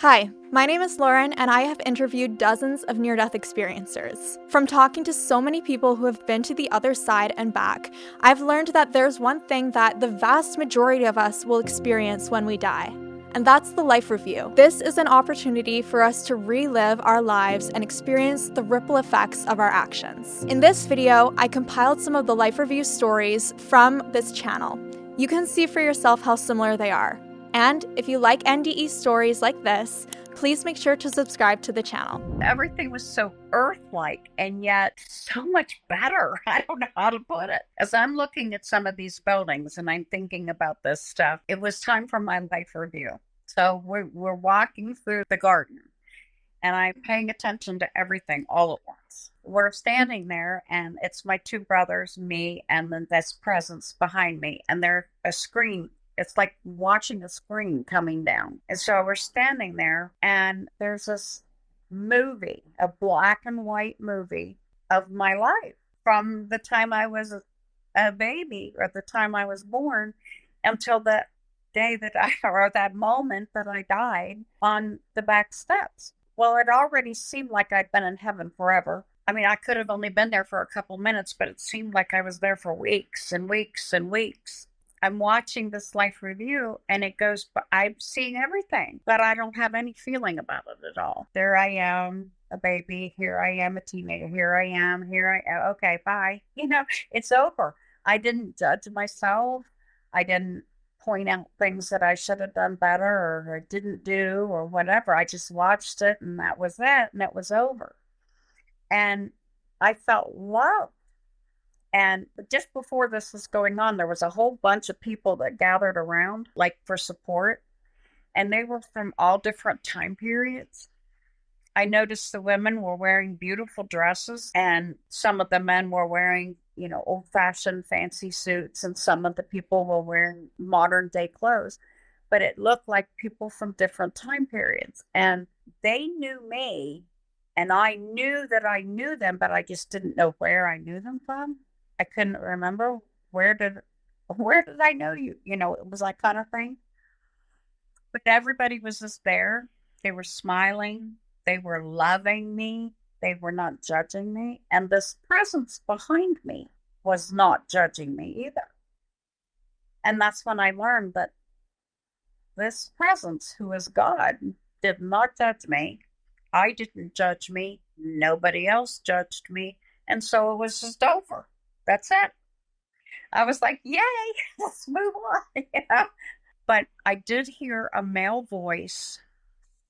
Hi, my name is Lauren, and I have interviewed dozens of near-death experiencers. From talking to so many people who have been to the other side and back, I've learned that there's one thing that the vast majority of us will experience when we die, and that's the life review. This is an opportunity for us to relive our lives and experience the ripple effects of our actions. In this video, I compiled some of the life review stories from this channel. You can see for yourself how similar they are. And if you like NDE stories like this, please make sure to subscribe to the channel. Everything was so Earth-like and yet so much better. I don't know how to put it. As I'm looking at some of these buildings and I'm thinking about this stuff, it was time for my life review. So we're walking through the garden and I'm paying attention to everything all at once. We're standing there and it's my two brothers, me, and then this presence behind me, and there's a screen. It's like watching a screen coming down. And so we're standing there and there's this movie, a black and white movie of my life from the time I was a baby or the time I was born until the day that or that moment that I died on the back steps. Well, it already seemed like I'd been in heaven forever. I mean, I could have only been there for a couple minutes, but it seemed like I was there for weeks and weeks and weeks. I'm watching this life review and it goes, I'm seeing everything, but I don't have any feeling about it at all. There I am, a baby. Here I am, a teenager. Here I am. Okay, bye. It's over. I didn't judge myself. I didn't point out things that I should have done better or didn't do or whatever. I just watched it and that was it, and it was over. And I felt loved. And just before this was going on, there was a whole bunch of people that gathered around, like for support. And they were from all different time periods. I noticed the women were wearing beautiful dresses, and some of the men were wearing, old-fashioned fancy suits, and some of the people were wearing modern-day clothes. But it looked like people from different time periods. And they knew me, and I knew that I knew them, but I just didn't know where I knew them from. I couldn't remember where did I know you? It was that kind of thing. But everybody was just there. They were smiling. They were loving me. They were not judging me. And this presence behind me was not judging me either. And that's when I learned that this presence, who is God, did not judge me. I didn't judge me. Nobody else judged me. And so it was just over. That's it. I was like, yay, let's move on. But I did hear a male voice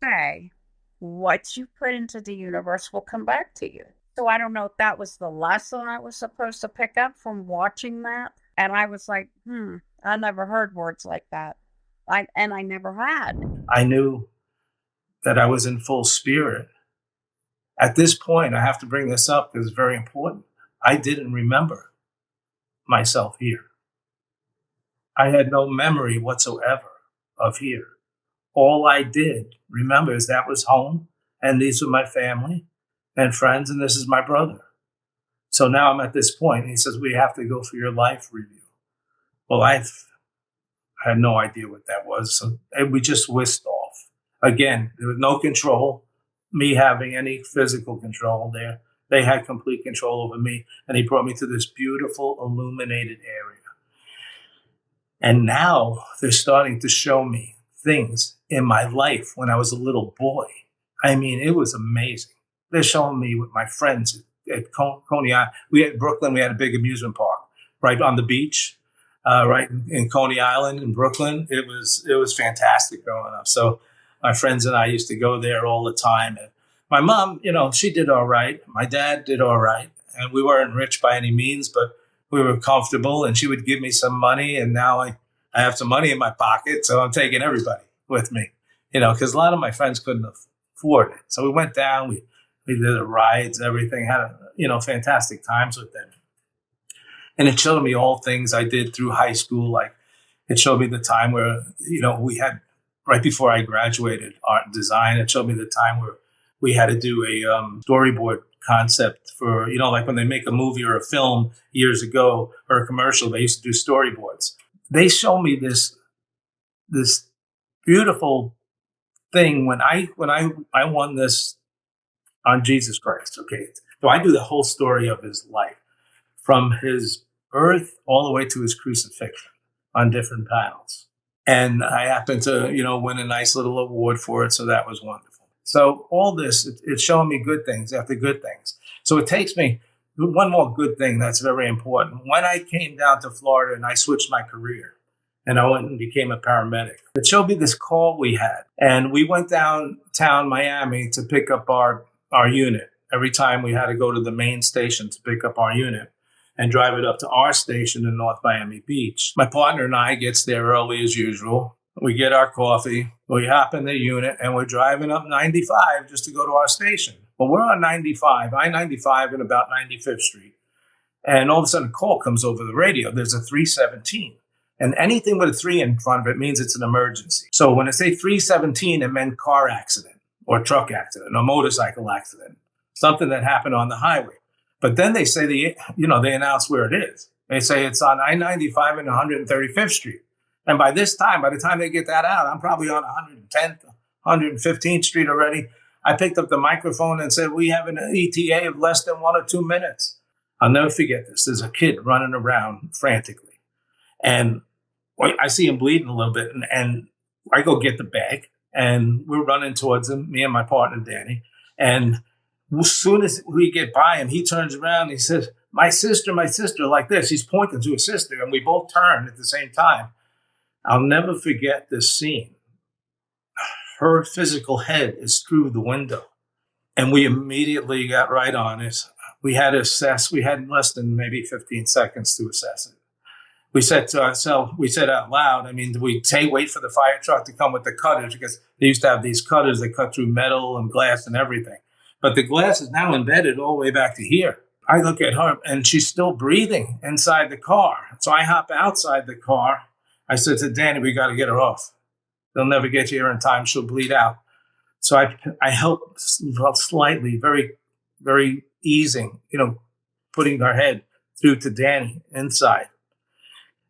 say, what you put into the universe will come back to you. So I don't know if that was the lesson I was supposed to pick up from watching that. And I was like, I never heard words like that. I never had. I knew that I was in full spirit. At this point, I have to bring this up because it's very important. I didn't remember myself here. I had no memory whatsoever of here. All I did remember is that was home, and these were my family and friends, and this is my brother. So now I'm at this point. He says, we have to go for your life review. Well, I had no idea what that was. So we just whisked off. Again, there was no control, me having any physical control there. They had complete control over me, and he brought me to this beautiful illuminated area. And now they're starting to show me things in my life when I was a little boy. I mean, it was amazing. They're showing me with my friends at Coney Island. We had Brooklyn. We had a big amusement park right on the beach, right in Coney Island in Brooklyn. It was fantastic growing up. So my friends and I used to go there all the time. And my mom, she did all right. My dad did all right. And we weren't rich by any means, but we were comfortable. And she would give me some money. And now I have some money in my pocket. So I'm taking everybody with me, because a lot of my friends couldn't afford it. So we went down, we did the rides, everything, had, fantastic times with them. And it showed me all things I did through high school. Like it showed me the time where, we had, right before I graduated art and design, it showed me the time where we had to do a storyboard concept for, like when they make a movie or a film years ago or a commercial, they used to do storyboards. They show me this beautiful thing when I won this on Jesus Christ. Okay, so I do the whole story of his life from his birth all the way to his crucifixion on different panels. And I happened to, win a nice little award for it. So that was wonderful. So all this, it's showing me good things after good things. So it takes me one more good thing that's very important. When I came down to Florida and I switched my career and I went and became a paramedic, it showed me this call we had. And we went downtown Miami to pick up our unit. Every time we had to go to the main station to pick up our unit and drive it up to our station in North Miami Beach. My partner and I gets there early as usual. We get our coffee, we hop in the unit, and we're driving up 95 just to go to our station. Well, we're on 95, I-95 and about 95th Street. And all of a sudden a call comes over the radio. There's a 317. And anything with a 3 in front of it means it's an emergency. So when I say 317, it meant car accident or truck accident or motorcycle accident, something that happened on the highway. But then they say they announce where it is. They say it's on I-95 and 135th Street. And by the time they get that out, I'm probably on 110th, 115th Street already. I picked up the microphone and said, we have an ETA of less than 1 or 2 minutes. I'll never forget this. There's a kid running around frantically. And I see him bleeding a little bit. And I go get the bag. And we're running towards him, me and my partner, Danny. And as soon as we get by him, he turns around and he says, my sister, like this. He's pointing to his sister, and we both turn at the same time. I'll never forget this scene. Her physical head is through the window, and we immediately got right on it. We had less than maybe 15 seconds to assess it. We said to ourselves, out loud, do we wait for the fire truck to come with the cutters? Because they used to have these cutters that cut through metal and glass and everything. But the glass is now embedded all the way back to here. I look at her and she's still breathing inside the car. So I hop outside the car. I said to Danny, we got to get her off. They'll never get to her in time. She'll bleed out. So I helped slightly, very, very easing, putting her head through to Danny inside.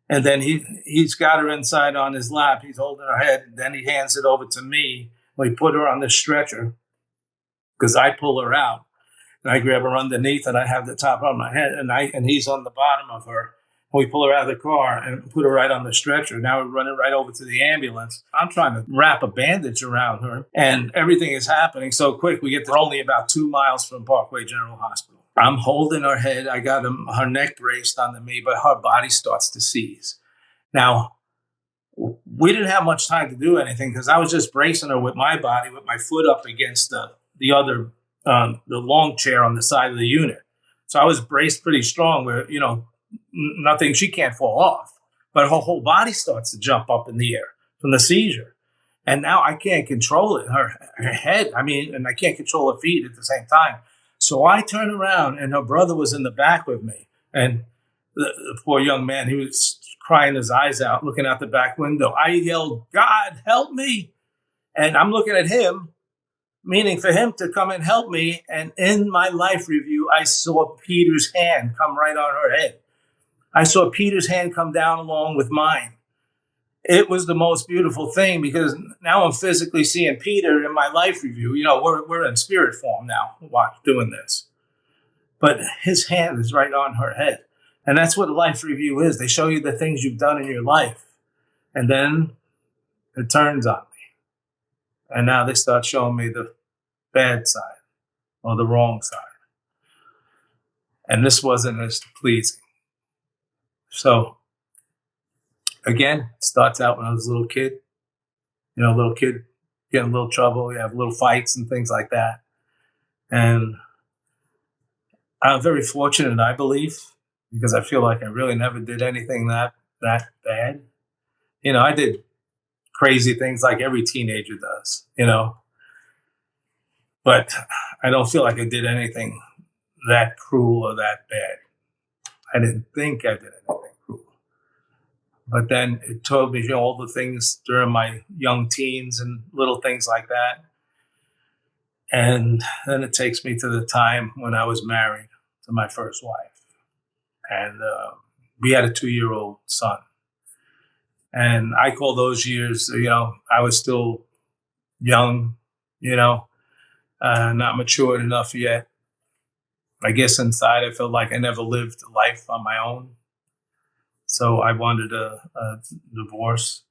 And then he's got her inside on his lap. He's holding her head. Then he hands it over to me. We put her on the stretcher, because I pull her out and I grab her underneath and I have the top on my head and he's on the bottom of her. We pull her out of the car and put her right on the stretcher. Now we're running right over to the ambulance. I'm trying to wrap a bandage around her and everything is happening so quick. We're only about 2 miles from Parkway General Hospital. I'm holding her head. I got her neck braced onto me, but her body starts to seize. Now, we didn't have much time to do anything because I was just bracing her with my body, with my foot up against the other, the long chair on the side of the unit. So I was braced pretty strong where, nothing, she can't fall off, but her whole body starts to jump up in the air from the seizure. And now I can't control it, her head, and I can't control her feet at the same time. So I turn around and her brother was in the back with me. And the poor young man, he was crying his eyes out, looking out the back window. I yelled, God, help me. And I'm looking at him, meaning for him to come and help me. And in my life review, I saw Peter's hand come right on her head. I saw Peter's hand come down along with mine. It was the most beautiful thing because now I'm physically seeing Peter in my life review. We're in spirit form now, doing this. But his hand is right on her head. And that's what a life review is. They show you the things you've done in your life. And then it turns on me. And now they start showing me the bad side or the wrong side. And this wasn't as pleasing. So, again, it starts out when I was a little kid. A little kid getting in a little trouble. You have little fights and things like that. And I'm very fortunate, I believe, because I feel like I really never did anything that bad. I did crazy things like every teenager does, but I don't feel like I did anything that cruel or that bad. I didn't think I did anything cruel. But then it told me all the things during my young teens and little things like that. And then it takes me to the time when I was married to my first wife. And we had a 2-year-old son. And I call those years, I was still, young, not matured enough yet. I guess inside I felt like I never lived life on my own. So I wanted a divorce.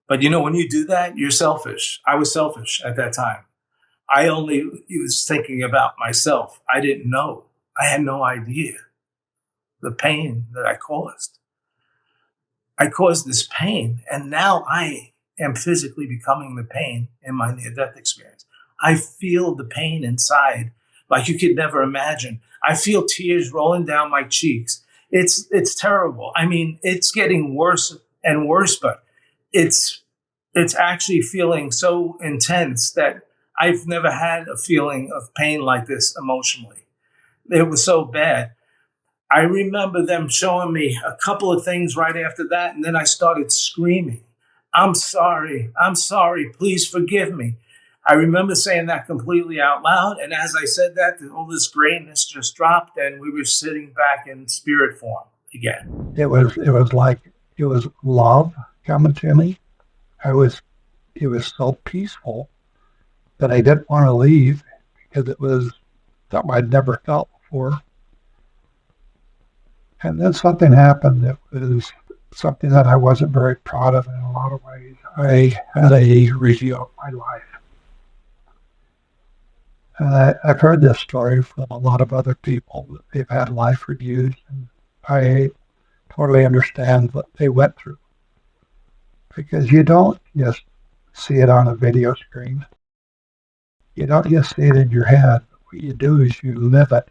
But when you do that, you're selfish. I was selfish at that time. I only was thinking about myself. I didn't know. I had no idea the pain that I caused. I caused this pain, and now I am physically becoming the pain in my near-death experience. I feel the pain inside like you could never imagine. I feel tears rolling down my cheeks. It's terrible. I mean, it's getting worse and worse, but it's actually feeling so intense that I've never had a feeling of pain like this emotionally. It was so bad. I remember them showing me a couple of things right after that, and then I started screaming, I'm sorry, please forgive me. I remember saying that completely out loud, and as I said that, all this grayness just dropped, and we were sitting back in spirit form again. It was like it was love coming to me. It was so peaceful that I didn't want to leave because it was something I'd never felt before. And then something happened that was something that I wasn't very proud of in a lot of ways. I had a review of my life. And I've heard this story from a lot of other people that they've had life reviews, and I totally understand what they went through. Because you don't just see it on a video screen. You don't just see it in your head. What you do is you live it.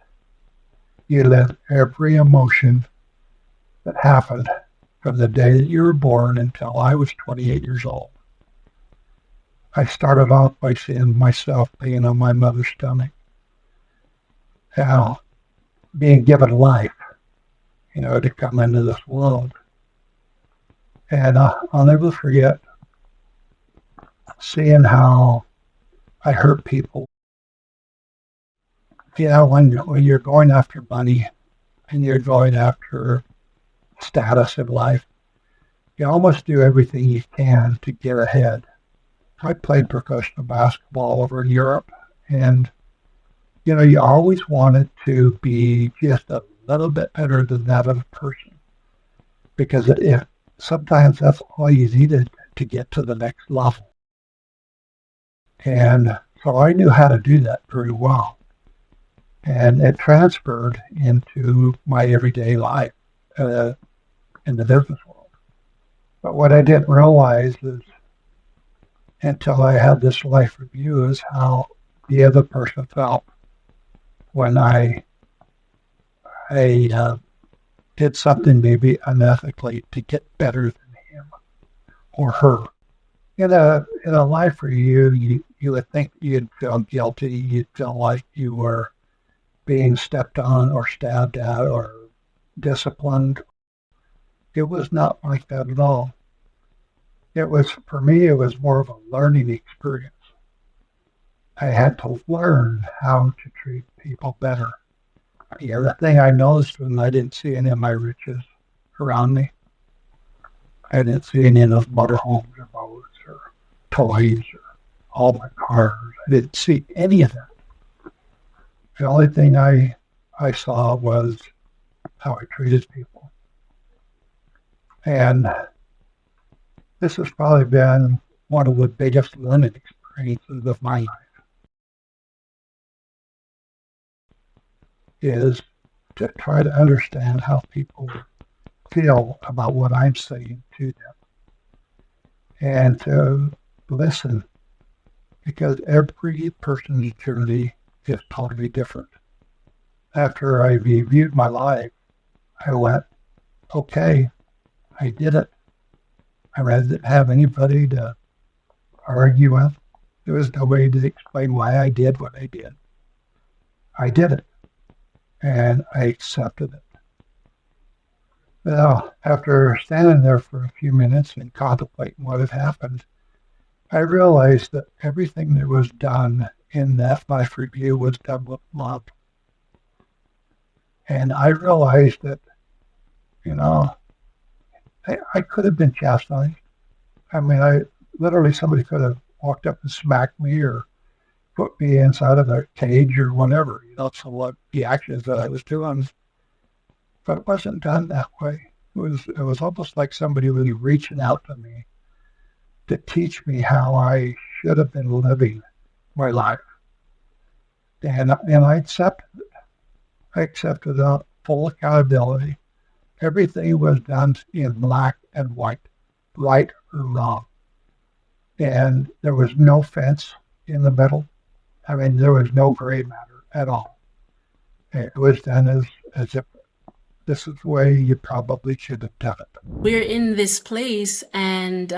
You live every emotion that happened from the day that you were born until I was 28 years old. I started off by seeing myself being on my mother's stomach, being given life, to come into this world. And I'll never forget seeing how I hurt people. When you're going after money and you're going after status in life, you almost do everything you can to get ahead. I played professional basketball over in Europe, and you always wanted to be just a little bit better than that other person, because sometimes that's all you needed to get to the next level. And so I knew how to do that very well. And it transferred into my everyday life in the business world. But what I didn't realize is, until I had this life review, is how the other person felt when I did something maybe unethically to get better than him or her. In a life review, you would think you'd feel guilty. You'd feel like you were being stepped on or stabbed at or disciplined. It was not like that at all. For me, it was more of a learning experience. I had to learn how to treat people better. The other thing I noticed was I didn't see any of my riches around me. I didn't see any of those motorhomes or boats or toys or all my cars. I didn't see any of that. The only thing I saw was how I treated people. And this has probably been one of the biggest learning experiences of my life, is to try to understand how people feel about what I'm saying to them, and to listen, because every person's journey is totally different. After I reviewed my life, I went, okay, I did it. I didn't have anybody to argue with. There was no way to explain why I did what I did. I did it, and I accepted it. Well, after standing there for a few minutes and contemplating what had happened, I realized that everything that was done in that life review was done with love. And I realized that, I could have been chastised. I mean, somebody could have walked up and smacked me or put me inside of a cage or whatever. So what the actions that I was doing, but it wasn't done that way. It was almost like somebody was reaching out to me to teach me how I should have been living my life. And I accepted it. I accepted full accountability. Everything was done in black and white, right or wrong. And there was no fence in the middle. I mean, there was no gray matter at all. It was done as if this is the way you probably should have done it. We're in this place, and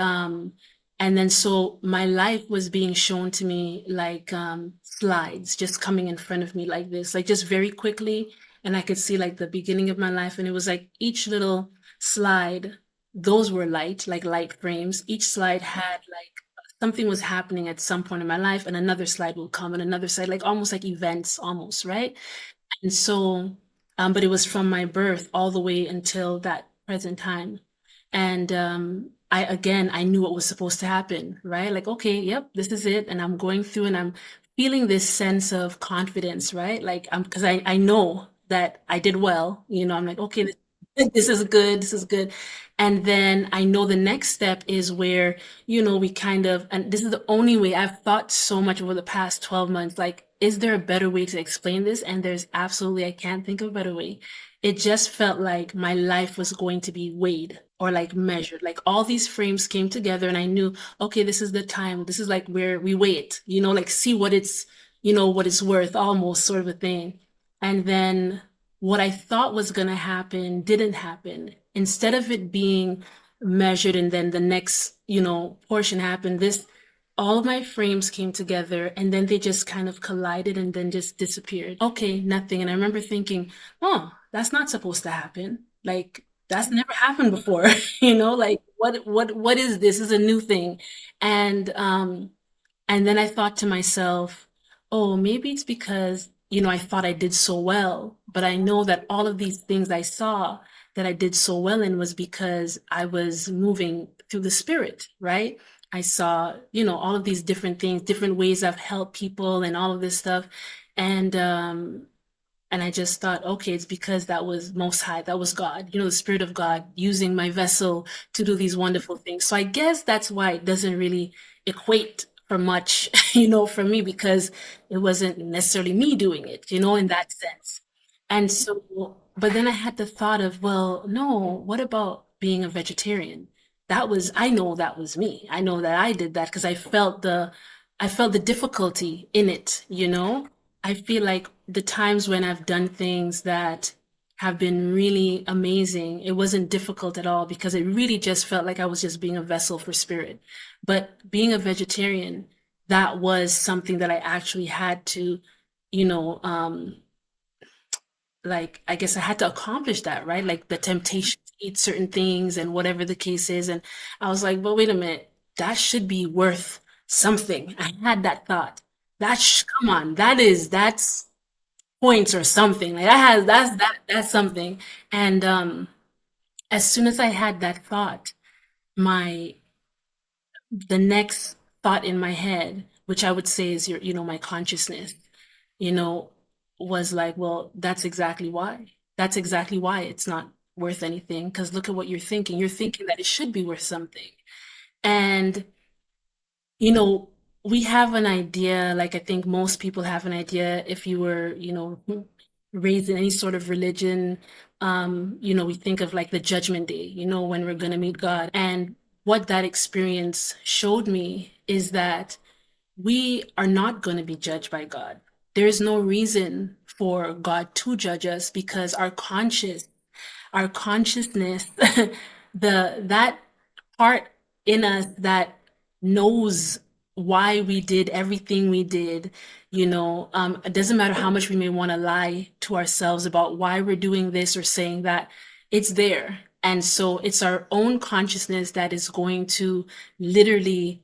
then so my life was being shown to me like slides just coming in front of me like this, like just very quickly. And I could see like the beginning of my life. And it was like each little slide, those were like light frames. Each slide had like something was happening at some point in my life, and another slide will come and another slide, like almost like events almost, right? And so, but it was from my birth all the way until that present time. And I knew what was supposed to happen, right? Like, okay, yep, this is it. And I'm going through and I'm feeling this sense of confidence, right? Like, because I know that I did well, I'm like, okay, this is good, this is good. And then I know the next step is where, we kind of, and this is the only way I've thought so much over the past 12 months, like, is there a better way to explain this? And there's absolutely, I can't think of a better way. It just felt like my life was going to be weighed or like measured. Like all these frames came together and I knew, okay, this is the time. This is like where we wait, like see what it's, what it's worth, almost sort of a thing. And then what I thought was going to happen didn't happen. Instead of it being measured and then the next, portion happened, all of my frames came together and then they just kind of collided and then just disappeared. Okay, nothing. And I remember thinking, oh, that's not supposed to happen. Like that's never happened before, like what is this? This is a new thing. And then I thought to myself, oh, maybe it's because, I thought I did so well, but I know that all of these things I saw that I did so well in was because I was moving through the spirit, right? I saw, all of these different things, different ways I've helped people and all of this stuff. And I just thought, okay, it's because that was Most High, that was God, the Spirit of God using my vessel to do these wonderful things. So I guess that's why it doesn't really equate for much, for me, because it wasn't necessarily me doing it, in that sense. And so, but then I had the thought of, well, no, what about being a vegetarian? I know that was me. I know that I did that because I felt the difficulty in it, I feel like the times when I've done things that have been really amazing, it wasn't difficult at all because it really just felt like I was just being a vessel for spirit. But being a vegetarian, that was something that I actually had to, like, I guess I had to accomplish that, right? Like the temptation to eat certain things and whatever the case is. And I was like, well, wait a minute, that should be worth something. I had that thought. Come on, that's points or something. Like that's something. And as soon as I had that thought, the next thought in my head, which I would say is my consciousness, was like, well, that's exactly why. That's exactly why it's not worth anything. Because look at what you're thinking. You're thinking that it should be worth something. And, we have an idea, like I think most people have an idea if you were, raised in any sort of religion, we think of like the judgment day, when we're going to meet God. And what that experience showed me is that we are not going to be judged by God. There is no reason for God to judge us because our consciousness, that part in us that knows why we did everything we did, it doesn't matter how much we may want to lie to ourselves about why we're doing this or saying that, it's there. And so it's our own consciousness that is going to literally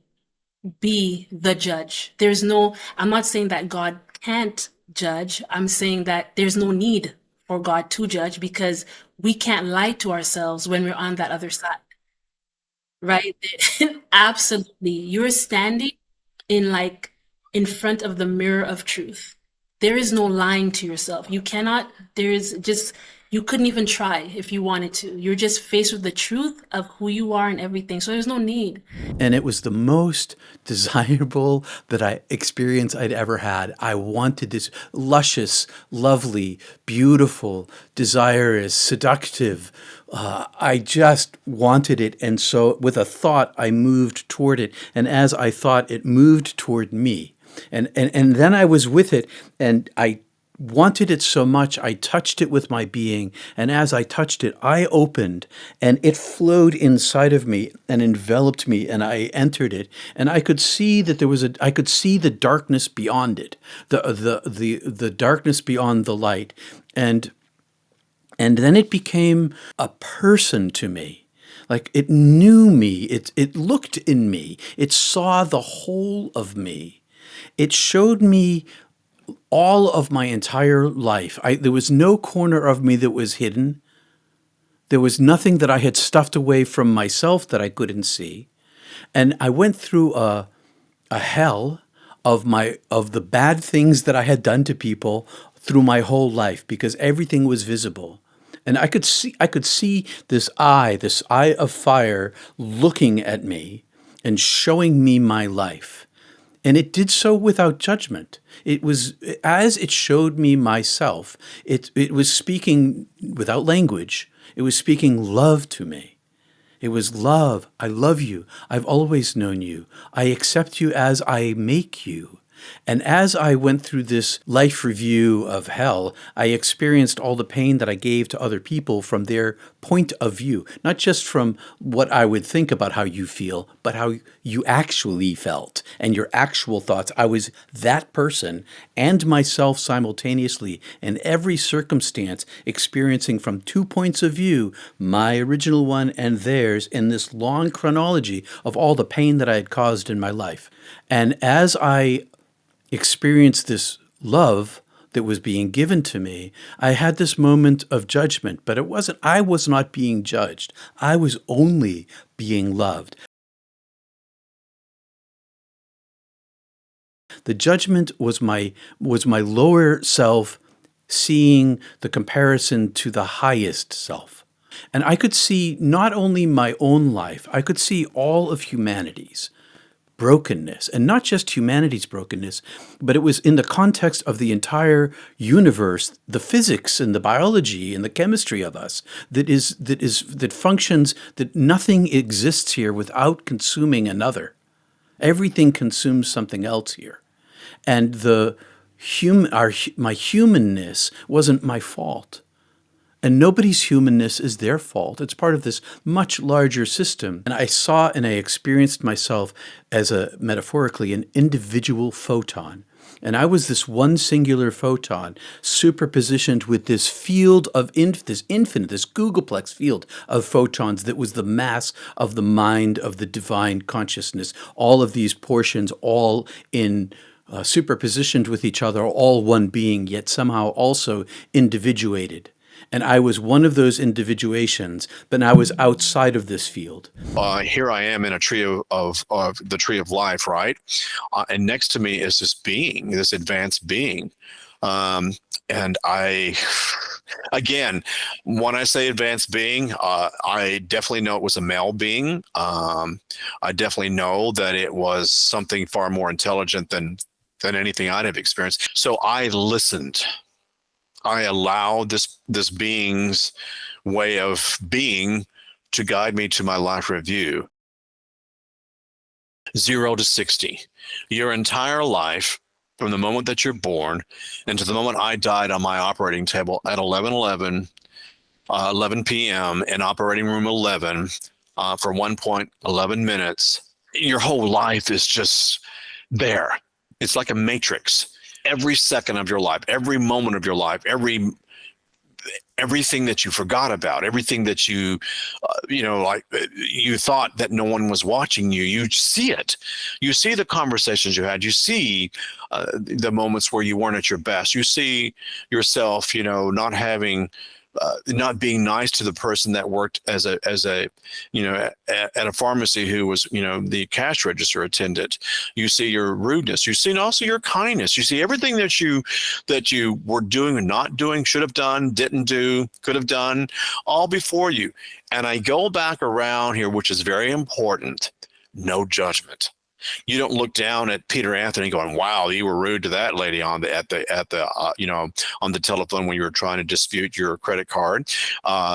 be the judge. I'm not saying that God can't judge. I'm saying that there's no need for God to judge because we can't lie to ourselves when we're on that other side. Right? Absolutely. You're standing in front of the mirror of truth. There is no lying to yourself. You cannot, you couldn't even try if you wanted to. You're just faced with the truth of who you are and everything. So there's no need. And it was the most desirable experience I'd ever had. I wanted this luscious, lovely, beautiful, desirous, seductive. I just wanted it. And so with a thought, I moved toward it. And as I thought, it moved toward me. And then I was with it, and I wanted it so much, I touched it with my being. And as I touched it, I opened, and it flowed inside of me and enveloped me, and I entered it. And I could see that I could see the darkness beyond it, the darkness beyond the light. And then it became a person to me. Like it knew me, it looked in me, it saw the whole of me. It showed me all of my entire life. There was no corner of me that was hidden. There was nothing that I had stuffed away from myself that I couldn't see. And I went through a hell of the bad things that I had done to people through my whole life, because everything was visible. And I could see this eye of fire looking at me and showing me my life. And it did so without judgment. It was, as it showed me myself, it was speaking without language. It was speaking love to me. It was love. I love you. I've always known you. I accept you as I make you. And as I went through this life review of hell, I experienced all the pain that I gave to other people from their point of view, not just from what I would think about how you feel, but how you actually felt and your actual thoughts. I was that person and myself simultaneously in every circumstance, experiencing from 2 points of view, my original one and theirs, in this long chronology of all the pain that I had caused in my life. And as I experienced this love that was being given to me, I had this moment of judgment, but I was not being judged. I was only being loved. The judgment was my lower self seeing the comparison to the highest self. And I could see not only my own life, I could see all of humanity's brokenness, and not just humanity's brokenness, but it was in the context of the entire universe, the physics and the biology and the chemistry of us that functions, that nothing exists here without consuming another. Everything consumes something else here. And my humanness wasn't my fault. And nobody's humanness is their fault. It's part of this much larger system. And I saw and I experienced myself as metaphorically, an individual photon. And I was this one singular photon superpositioned with this field of this infinite, this googolplex field of photons that was the mass of the mind of the divine consciousness. All of these portions, all in superpositioned with each other, all one being, yet somehow also individuated. And I was one of those individuations, but I was outside of this field. Here I am in a tree of the tree of life, right? And next to me is this being, this advanced being. And again, when I say advanced being, I definitely know it was a male being. I definitely know that it was something far more intelligent than anything I'd have experienced. So I listened. I allowed this being's way of being to guide me to my life review. 0 to 60. Your entire life, from the moment that you're born and to the moment I died on my operating table at 11 p.m. in operating room 11 for 1.11 minutes, your whole life is just there. It's like a matrix. Every second of your life, every moment of your life, everything that you forgot about, everything that you thought that no one was watching you, you see it. You see the conversations you had. You see the moments where you weren't at your best. You see yourself, not having not being nice to the person that worked as a at a pharmacy who was the cash register attendant. You see your rudeness. You see also your kindness. You see everything that you were doing and not doing, should have done, didn't do, could have done, all before you. And I go back around here, which is very important. No judgment. You don't look down at Peter Anthony going, "Wow, you were rude to that lady on the on the telephone when you were trying to dispute your credit card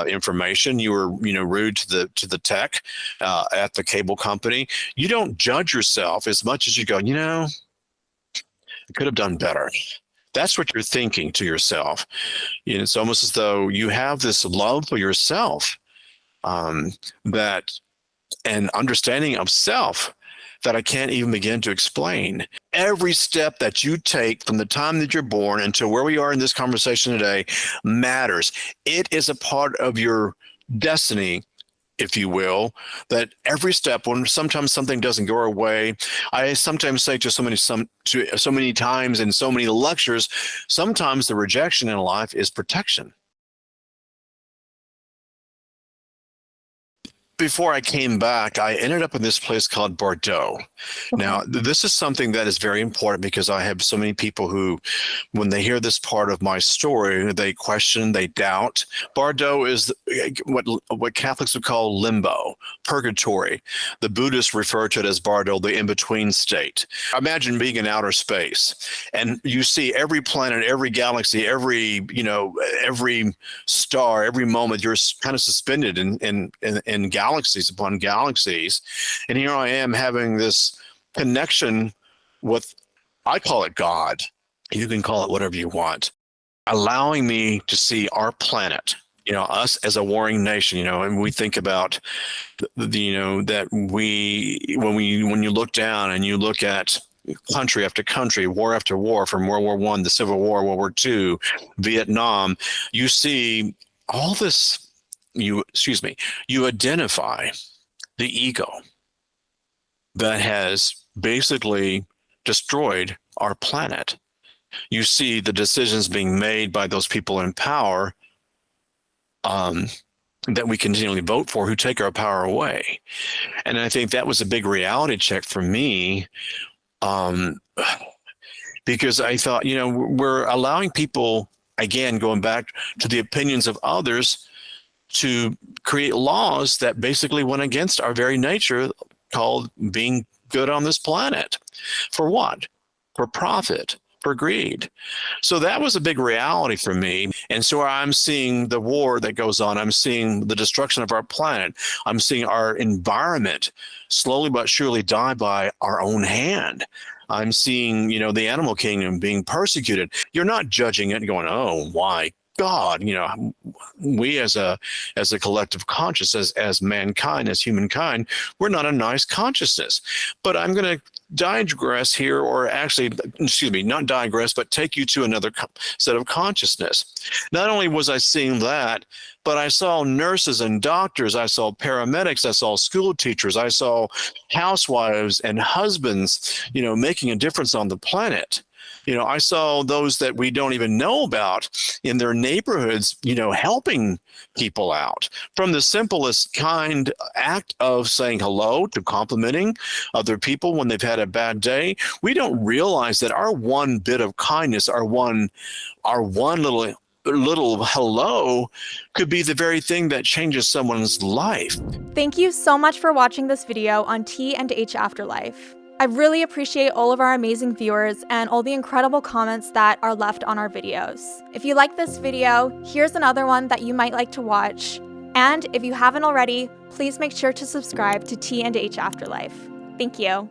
information. You were rude to the tech at the cable company." You don't judge yourself as much as you go, I could have done better. That's what you're thinking to yourself. It's almost as though you have this love for yourself, that and understanding of self that I can't even begin to explain. Every step that you take from the time that you're born until where we are in this conversation today matters. It is a part of your destiny, if you will, that every step, when sometimes something doesn't go our way, I sometimes say to so many times in so many lectures, sometimes the rejection in life is protection. Before I came back, I ended up in this place called Bordeaux. Now, this is something that is very important because I have so many people who, when they hear this part of my story, they question, they doubt. Bordeaux is what Catholics would call limbo, purgatory. The Buddhists refer to it as Bardo, the in-between state. Imagine being in outer space, and you see every planet, every galaxy, every star, every moment. You're kind of suspended in galaxies upon galaxies, and here I am having this connection with, I call it God. You can call it whatever you want, allowing me to see our planet. Us as a warring nation, and we think about that when you look down and you look at country after country, war after war, from World War I, the Civil War, World War II, Vietnam, you see all this, you identify the ego that has basically destroyed our planet. You see the decisions being made by those people in power that we continually vote for, who take our power away. And I think that was a big reality check for me, because I thought, we're allowing people, again, going back to the opinions of others, to create laws that basically went against our very nature, called being good on this planet. For what? For profit, for greed. So that was a big reality for me. And so I'm seeing the war that goes on. I'm seeing the destruction of our planet. I'm seeing our environment slowly but surely die by our own hand. I'm seeing, the animal kingdom being persecuted. You're not judging it and going, "Oh, why God?" We as a collective consciousness, as mankind, as humankind, we're not a nice consciousness. But I'm going to digress here, or actually, not digress, but take you to another set of consciousness. Not only was I seeing that, but I saw nurses and doctors, I saw paramedics, I saw school teachers, I saw housewives and husbands, making a difference on the planet. I saw those that we don't even know about in their neighborhoods, helping people out, from the simplest kind act of saying hello to complimenting other people when they've had a bad day. We don't realize that our one bit of kindness, our one little hello could be the very thing that changes someone's life. Thank you so much for watching this video on T&H Afterlife. I really appreciate all of our amazing viewers and all the incredible comments that are left on our videos. If you like this video, here's another one that you might like to watch. And if you haven't already, please make sure to subscribe to T&H Afterlife. Thank you.